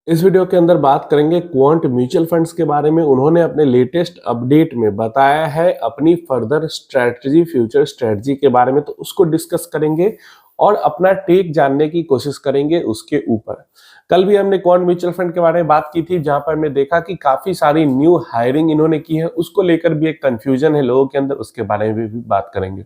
इस वीडियो के अंदर बात करेंगे क्वांट म्यूचुअल फंड्स के बारे में। उन्होंने अपने लेटेस्ट अपडेट में बताया है अपनी फर्दर स्ट्रेटजी, फ्यूचर स्ट्रेटजी के बारे में, तो उसको डिस्कस करेंगे और अपना टेक जानने की कोशिश करेंगे उसके ऊपर। कल भी हमने क्वांट म्यूचुअल फंड के बारे में बात की थी, जहां पर हमने देखा कि काफी सारी न्यू हायरिंग इन्होंने की है, उसको लेकर भी एक कंफ्यूजन है लोगों के अंदर, उसके बारे में भी बात करेंगे।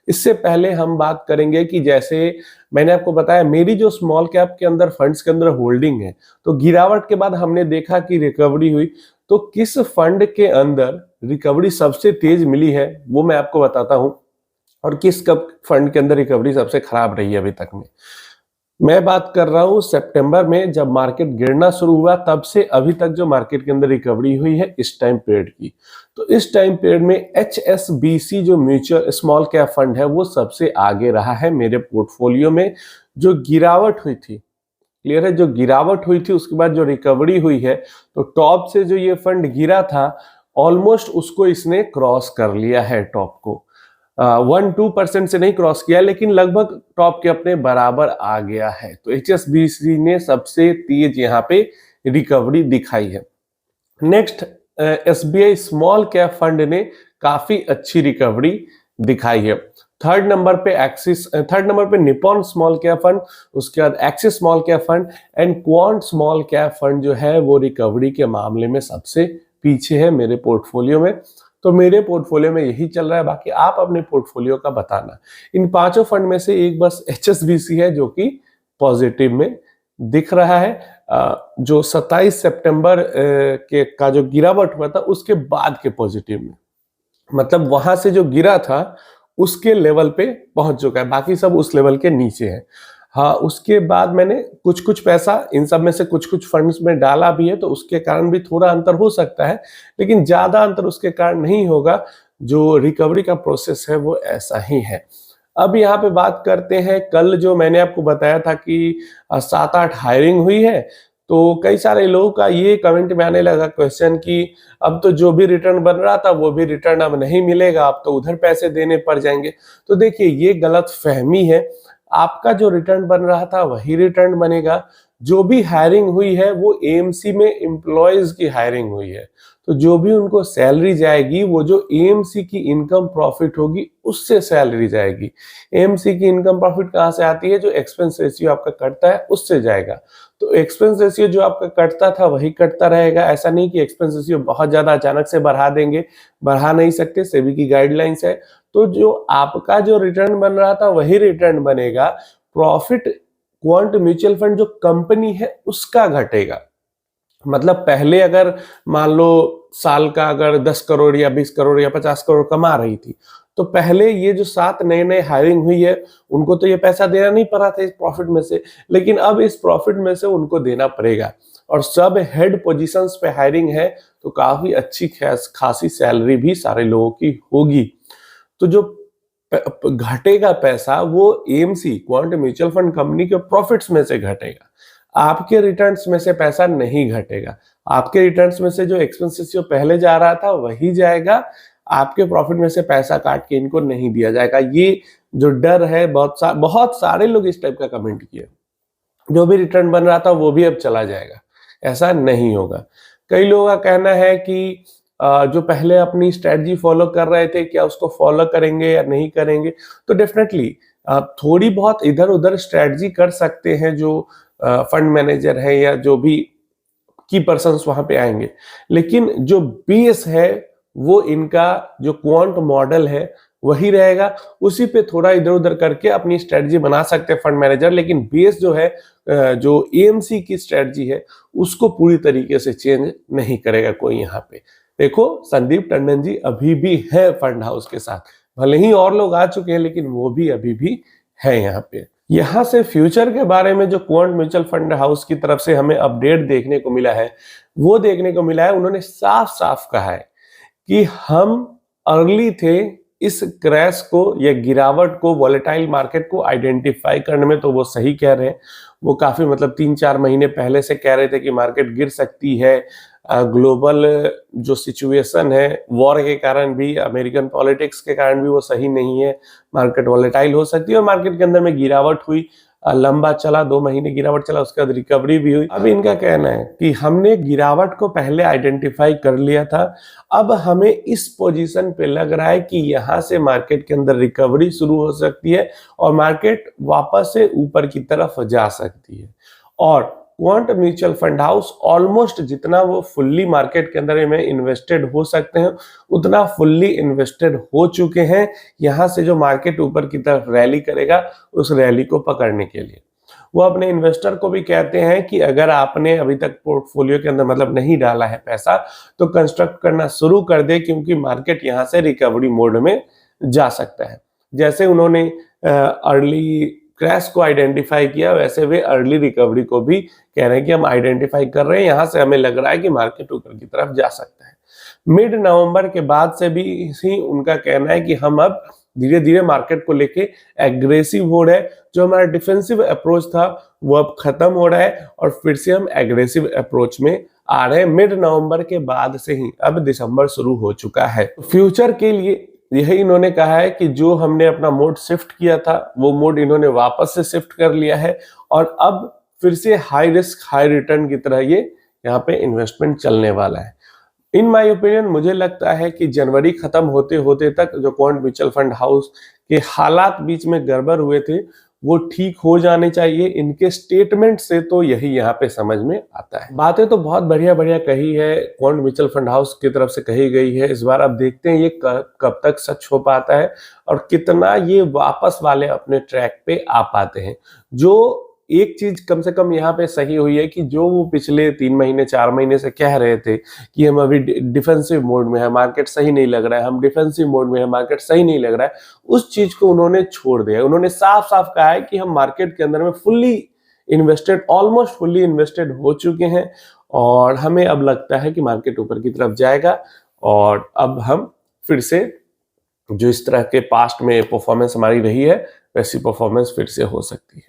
इससे पहले हम बात करेंगे कि जैसे मैंने आपको बताया मेरी जो स्मॉल कैप के अंदर फंड्स के अंदर होल्डिंग है, तो गिरावट के बाद हमने देखा कि रिकवरी हुई। तो किस फंड के अंदर रिकवरी सबसे तेज मिली है वो मैं आपको बताता हूं, और किस कब फंड के अंदर रिकवरी सबसे खराब रही है अभी तक में। मैं बात कर रहा हूं सितंबर में, जब मार्केट गिरना शुरू हुआ तब से अभी तक जो मार्केट के अंदर रिकवरी हुई है इस टाइम पीरियड की। तो इस टाइम पीरियड में HSBC जो म्यूचुअल स्मॉल कैप फंड है वो सबसे आगे रहा है मेरे पोर्टफोलियो में। जो गिरावट हुई थी, क्लियर है, जो गिरावट हुई थी उसके बाद जो रिकवरी हुई है, तो टॉप से जो ये फंड गिरा था ऑलमोस्ट उसको इसने क्रॉस कर लिया है। टॉप को 1-2% से नहीं क्रॉस किया, लेकिन लगभग टॉप के अपने बराबर आ गया है। तो HSBC ने सबसे तेज यहाँ पे रिकवरी दिखाई है। Next SBI small cap fund ने काफी अच्छी रिकवरी दिखाई है। थर्ड नंबर पे निप्पॉन स्मॉल कैप फंड, उसके बाद axis small cap fund and quant small cap fund जो है वो रिकवरी के मामले में सबसे पीछे है मेरे पोर्टफोलियो में। तो मेरे पोर्टफोलियो में यही चल रहा है, बाकी आप अपने पोर्टफोलियो का बताना। इन पांचों फंड में से एक बस HSBC है जो कि पॉजिटिव में दिख रहा है। जो 27 सितंबर के का जो गिरावट हुआ था उसके बाद के पॉजिटिव में, मतलब वहां से जो गिरा था उसके लेवल पे पहुंच चुका है, बाकी सब उस लेवल के नीचे है। हाँ, उसके बाद मैंने कुछ कुछ पैसा इन सब में से कुछ कुछ फंड्स में डाला भी है, तो उसके कारण भी थोड़ा अंतर हो सकता है, लेकिन ज्यादा अंतर उसके कारण नहीं होगा। जो रिकवरी का प्रोसेस है वो ऐसा ही है। अब यहाँ पे बात करते हैं, कल जो मैंने आपको बताया था कि 7-8 हायरिंग हुई है, तो कई सारे लोगों का ये कमेंट में आने लगा क्वेश्चन कि अब तो जो भी रिटर्न बन रहा था वो भी रिटर्न अब नहीं मिलेगा, अब तो उधर पैसे देने पड़ जाएंगे। तो देखिए, ये गलत फहमी है। आपका जो रिटर्न बन रहा था वही रिटर्न बनेगा। जो भी हायरिंग हुई है वो AMC में एम्प्लॉयज की हायरिंग हुई है, तो जो भी उनको सैलरी जाएगी वो जो AMC की इनकम प्रॉफिट होगी उससे सैलरी जाएगी। AMC की इनकम प्रॉफिट कहाँ से आती है? जो एक्सपेंस रेशियो आपका कटता है उससे जाएगा। तो एक्सपेंस रेशियो जो आपका कटता था वही कटता रहेगा। ऐसा नहीं कि एक्सपेंस रेशियो बहुत ज्यादा अचानक से बढ़ा देंगे, बढ़ा नहीं सकते, सेबी की गाइडलाइंस है। तो जो आपका जो रिटर्न बन रहा था वही रिटर्न बनेगा। प्रॉफिट क्वांट म्यूचुअल फंड जो कंपनी है उसका घटेगा। मतलब पहले अगर मान लो साल का अगर 10 करोड़ या 20 करोड़ या 50 करोड़ कमा रही थी, तो पहले ये जो 7 नए हायरिंग हुई है उनको तो ये पैसा देना नहीं पड़ा था इस प्रॉफिट में से, लेकिन अब इस प्रॉफिट में से उनको देना पड़ेगा। और सब हेड पोजीशंस पे हायरिंग है, तो काफी अच्छी खासी सैलरी भी सारे लोगों की होगी। तो जो घटेगा पैसा वो AMC quant mutual fund company के प्रॉफिट्स में से घटेगा, आपके रिटर्न्स में से पैसा नहीं घटेगा। आपके रिटर्न्स में से जो एक्सपेंसेस जो पहले जा रहा था वही जाएगा, आपके प्रॉफिट में से पैसा काट के इनको नहीं दिया जाएगा। ये जो डर है, बहुत सारे लोग इस टाइप का कमेंट किए, जो भी रिटर्न बन रहा था वो भी अब चला जाएगा। ऐसा नहीं होगा। कई लोगों का कहना है कि जो पहले अपनी स्ट्रेटजी फॉलो कर रहे थे क्या उसको फॉलो करेंगे या नहीं करेंगे। तो डेफिनेटली थोड़ी बहुत इधर उधर स्ट्रेटजी कर सकते हैं जो फंड मैनेजर है या जो भी की पर्सन्स वहां पे आएंगे, लेकिन जो बेस है वो इनका जो क्वांट मॉडल है वही रहेगा। उसी पे थोड़ा इधर उधर करके अपनी स्ट्रेटजी बना सकते हैं फंड मैनेजर, लेकिन बेस जो है जो AMC की स्ट्रेटजी है उसको पूरी तरीके से चेंज नहीं करेगा कोई। यहाँ पे देखो, संदीप टंडन जी अभी भी है फंड हाउस के साथ, भले ही और लोग आ चुके हैं लेकिन वो भी अभी भी है यहाँ पे। यहाँ से फ्यूचर के बारे में जो क्वांट म्यूचुअल फंड हाउस की तरफ से हमें अपडेट देखने को मिला है, वो देखने को मिला है, उन्होंने साफ साफ कहा है कि हम अर्ली थे इस क्रैश को या गिरावट को, वॉलेटाइल मार्केट को आइडेंटिफाई करने में। तो वो सही कह रहे हैं। वो काफी मतलब 3-4 महीने पहले से कह रहे थे कि मार्केट गिर सकती है। ग्लोबल जो सिचुएशन है वॉर के कारण भी, अमेरिकन पॉलिटिक्स के कारण भी वो सही नहीं है, मार्केट वॉलेटाइल हो सकती है और मार्केट के अंदर में गिरावट हुई। लंबा चला, 2 महीने गिरावट चला, उसके बाद रिकवरी भी हुई। अब इनका कहना है कि हमने गिरावट को पहले आइडेंटिफाई कर लिया था, अब हमें इस पोजीशन पे लग रहा है कि यहाँ से मार्केट के अंदर रिकवरी शुरू हो सकती है और मार्केट वापस से ऊपर की तरफ जा सकती है। और quant mutual fund house almost जितना वो फुल्ली मार्केट के अंदर में इन्वेस्टेड हो सकते हैं उतना फुल्ली इन्वेस्टेड हो चुके हैं, यहाँ से जो मार्केट ऊपर की तरफ रैली करेगा उस रैली को पकड़ने के लिए। वो अपने इन्वेस्टर को भी कहते हैं कि अगर आपने अभी तक पोर्टफोलियो के अंदर मतलब नहीं डाला है पैसा तो कंस्ट्रक्ट करना शुरू कर दे, क्योंकि मार्केट यहाँ से रिकवरी मोड में जा सकता है। जैसे उन्होंने अर्ली क्रैश को आइडेंटिफाई किया, वैसे वे अर्ली रिकवरी को भी कह रहे हैं कि हम आइडेंटिफाई कर रहे हैं, यहाँ से हमें लग रहा है कि मार्केट ऊपर की तरफ जा सकता है। मिड नवंबर के बाद से भी ही उनका कहना है कि हम अब धीरे धीरे मार्केट को लेके एग्रेसिव हो रहे हैं, जो हमारा डिफेंसिव अप्रोच था वो अब खत्म हो रहा है और फिर से हम एग्रेसिव अप्रोच में आ रहे हैं। मिड नवंबर के बाद से ही अब दिसंबर शुरू हो चुका है। फ्यूचर के लिए यही इन्होंने कहा है कि जो हमने अपना मोड शिफ्ट किया था वो मोड इन्होंने वापस से शिफ्ट कर लिया है और अब फिर से हाई रिस्क हाई रिटर्न की तरह ये यहाँ पे इन्वेस्टमेंट चलने वाला है। इन माय ओपिनियन मुझे लगता है कि जनवरी खत्म होते होते तक जो क्वांट म्यूचुअल फंड हाउस के हालात बीच में गड़बड़ हुए थे वो ठीक हो जाने चाहिए। इनके स्टेटमेंट से तो यही यहाँ पे समझ में आता है। बातें तो बहुत बढ़िया बढ़िया कही है, क्वांट म्यूचुअल फंड हाउस की तरफ से कही गई है। इस बार अब देखते हैं ये कब तक सच हो पाता है और कितना ये वापस वाले अपने ट्रैक पे आ पाते हैं। जो एक चीज कम से कम यहाँ पे सही हुई है कि जो वो पिछले 3 महीने 4 महीने से कह रहे थे कि हम अभी डिफेंसिव मोड में है, मार्केट सही नहीं लग रहा है, हम डिफेंसिव मोड में है, मार्केट सही नहीं लग रहा है, उस चीज को उन्होंने छोड़ दिया। उन्होंने साफ साफ कहा है कि हम मार्केट के अंदर में fully invested, almost fully invested हो चुके हैं और हमें अब लगता है कि मार्केट ऊपर की तरफ जाएगा और अब हम फिर से जो इस तरह के पास्ट में परफॉर्मेंस हमारी रही है वैसी परफॉर्मेंस फिर से हो सकती है।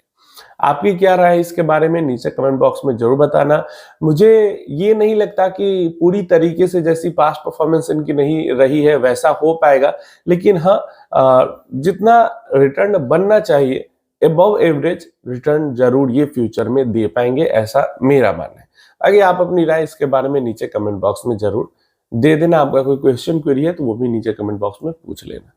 आपकी क्या राय है इसके बारे में नीचे कमेंट बॉक्स में जरूर बताना। मुझे ये नहीं लगता कि पूरी तरीके से जैसी पास्ट परफॉर्मेंस इनकी नहीं रही है वैसा हो पाएगा, लेकिन हाँ जितना रिटर्न बनना चाहिए अबव एवरेज रिटर्न जरूर ये फ्यूचर में दे पाएंगे, ऐसा मेरा मानना है। आगे आप अपनी राय इसके बारे में नीचे कमेंट बॉक्स में जरूर दे देना। आपका कोई क्वेश्चन क्वेरी है तो वो भी नीचे कमेंट बॉक्स में पूछ लेना।